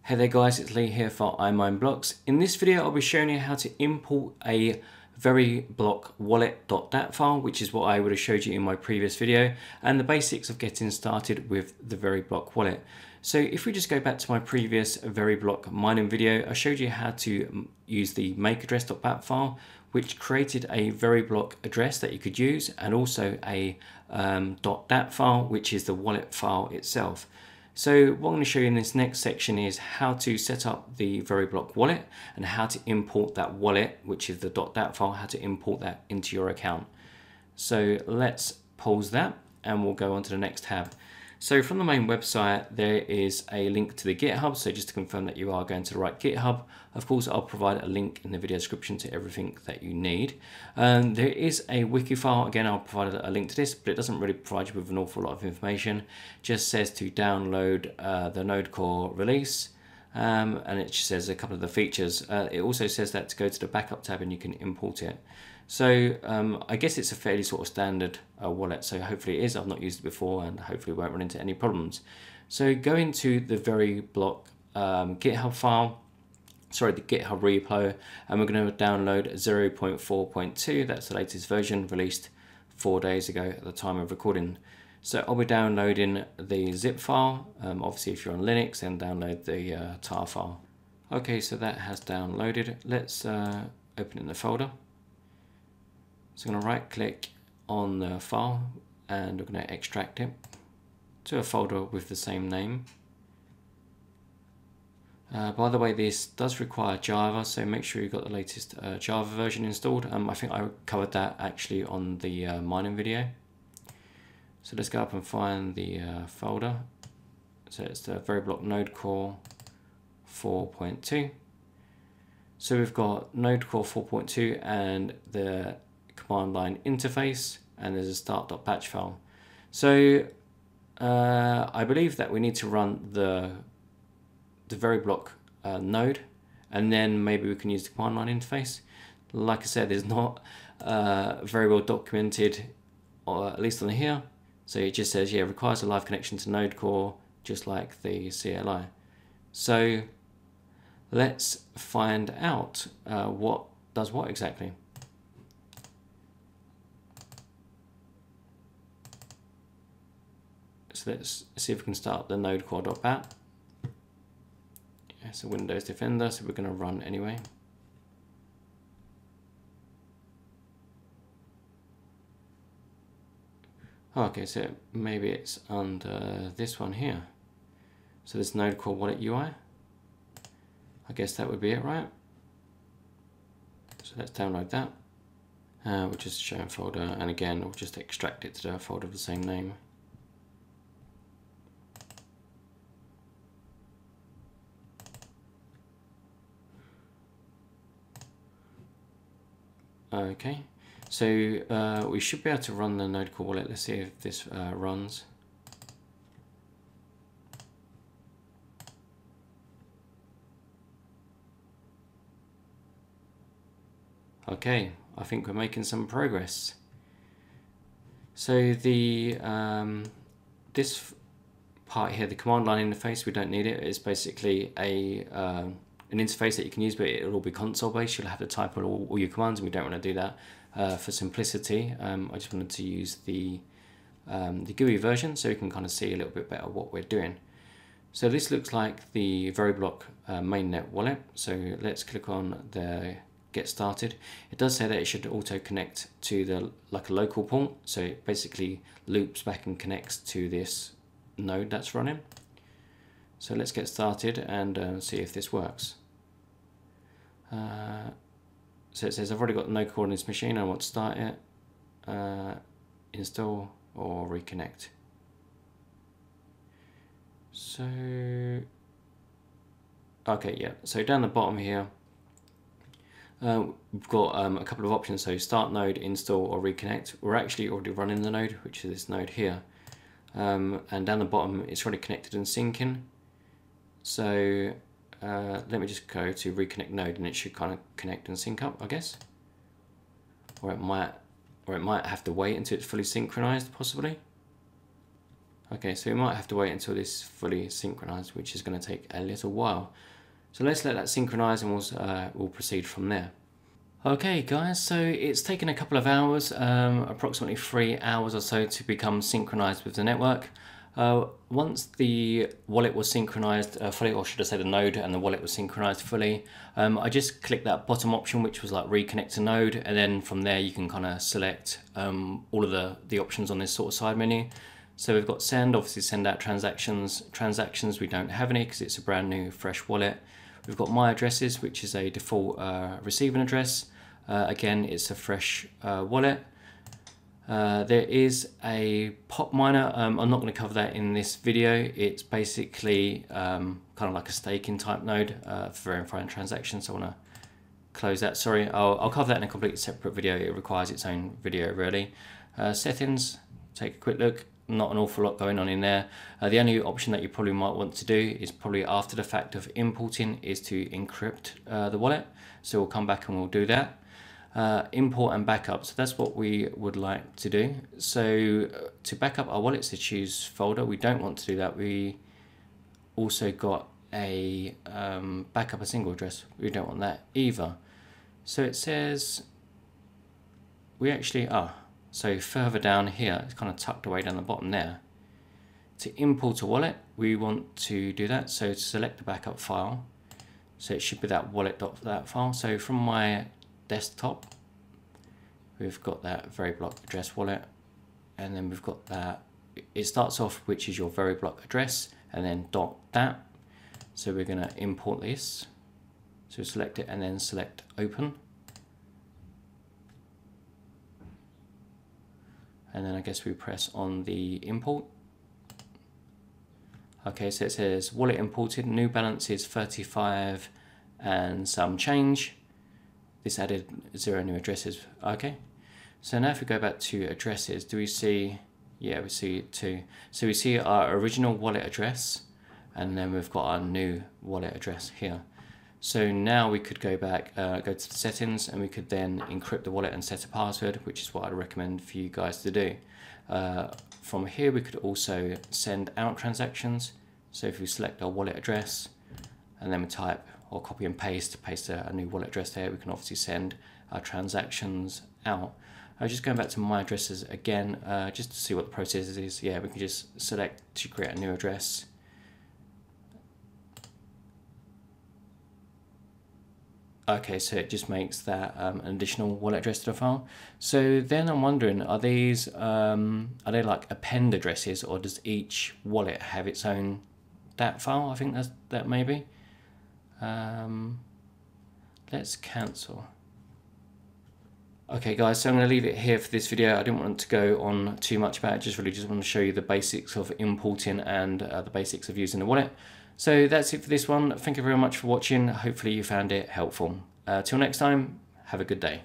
Hey there guys, it's Lee here for iMineBlocks. In this video I'll be showing you how to import a VeriBlock wallet.dat file, which is what I would have showed you in my previous video, and the basics of getting started with the VeriBlock wallet. So if we just go back to my previous VeriBlock mining video, I showed you how to use the makeaddress.bat file, which created a VeriBlock address that you could use, and also a .dat file, which is the wallet file itself. So what I'm going to show you in this next section is how to set up the VeriBlock wallet and how to import that wallet, which is the .dat file, how to import that into your account. So let's pause that and we'll go on to the next tab. So from the main website, there is a link to the GitHub. So just to confirm that you are going to the right GitHub, of course, I'll provide a link in the video description to everything that you need. There is a wiki file. Again, I'll provide a link to this, but it doesn't really provide you with an awful lot of information. Just says to download the Node Core release. And it just says a couple of the features. It also says that to go to the backup tab and you can import it. So I guess it's a fairly sort of standard wallet, so hopefully it is. I've not used it before and hopefully won't run into any problems. So go into the VeriBlock GitHub file, sorry, the GitHub repo, and we're going to download 0.4.2. That's the latest version, released 4 days ago at the time of recording. So I'll be downloading the zip file. Obviously if you're on Linux, then download the tar file. Okay, so that has downloaded. Let's open it in the folder. So I'm going to right click on the file and we're going to extract it to a folder with the same name. By the way, this does require Java, so make sure you've got the latest Java version installed. I think I covered that actually on the mining video. So let's go up and find the folder. So it's the VeriBlock Node Core 4.2. So we've got Node Core 4.2 and the command line interface, and there's a start.batch file. So I believe that we need to run the VeriBlock node, and then maybe we can use the command line interface. Like I said, it's not very well documented, or at least on here. So it just says, yeah, requires a live connection to Node Core, just like the CLI. So let's find out what does what exactly. So let's see if we can start up the node core.bat. It's a Windows Defender, so we're going to run anyway. Okay, so maybe it's under this one here. So this Node Core Wallet UI. I guess that would be it, right? So let's download that. We'll just show in folder, and again, we'll just extract it to the folder of the same name. Okay, so we should be able to run the Node Core wallet. Let's see if this runs. Okay, I think we're making some progress. So the this part here, the command line interface, we don't need it. It's basically an interface that you can use, but it'll all be console based. You'll have to type all your commands, and we don't want to do that. For simplicity, I just wanted to use the GUI version so you can kind of see a little bit better what we're doing. So this looks like the VeriBlock mainnet wallet. So let's click on the get started. It does say that it should auto connect to the like a local port. So it basically loops back and connects to this node that's running. So let's get started and see if this works. So it says I've already got Node Core on this machine. I want to start it, install or reconnect. So okay, yeah. So down the bottom here, we've got a couple of options. So start node, install or reconnect. We're actually already running the node, which is this node here. And down the bottom, it's already connected and syncing. So let me just go to reconnect node, and it should kind of connect and sync up, I guess. Or it might have to wait until it's fully synchronized, possibly. Okay, so we might have to wait until this is fully synchronized, which is going to take a little while. So let's let that synchronize and we'll proceed from there. Okay guys, so it's taken a couple of hours, approximately 3 hours or so to become synchronized with the network. Once the wallet was synchronized fully, or should I say the node and the wallet was synchronized fully, I just clicked that bottom option, which was like reconnect to node, and then from there you can kind of select all of the options on this sort of side menu. So we've got send, obviously send out transactions. Transactions we don't have any because it's a brand new fresh wallet. We've got my addresses, which is a default receiving address. Again, it's a fresh wallet. There is a pop miner. I'm not going to cover that in this video. It's basically kind of like a staking type node for verifying transactions. So I want to close that. Sorry, I'll cover that in a completely separate video. It requires its own video really. Settings, take a quick look. Not an awful lot going on in there. The only option that you probably might want to do is probably after the fact of importing is to encrypt the wallet. So we'll come back and we'll do that. Import and backup, so that's what we would like to do. So to back up our wallets, to choose folder, we don't want to do that. We also got a backup a single address, we don't want that either. So it says we actually are. So further down here, it's kind of tucked away down the bottom there. To import a wallet, we want to do that. So to select the backup file, so it should be that wallet.dat file. So from my desktop, we've got that VeriBlock address wallet, and then we've got that, it starts off which is your VeriBlock address, and then .dat. So we're going to import this. So select it and then select open. And then I guess we press on the import. Okay, so it says wallet imported, new balance is 35 and some change. This added 0 new addresses. Okay, so now if we go back to addresses, do we see, yeah, we see 2. So we see our original wallet address, and then we've got our new wallet address here. So now we could go back, go to the settings, and we could then encrypt the wallet and set a password, which is what I'd recommend for you guys to do. From here we could also send out transactions. So if we select our wallet address and then we type or copy and paste a new wallet address there, we can obviously send our transactions out. Just going back to my addresses again, just to see what the process is. Yeah, we can just select to create a new address. Okay, so it just makes that an additional wallet address to the file. So then I'm wondering, are these, are they like append addresses, or does each wallet have its own DAT file? I think that maybe. Let's cancel. Okay guys, so I'm going to leave it here for this video. I didn't want to go on too much about it, just want to show you the basics of importing and the basics of using the wallet. So that's it for this one. Thank you very much for watching. Hopefully you found it helpful. Till next time, have a good day.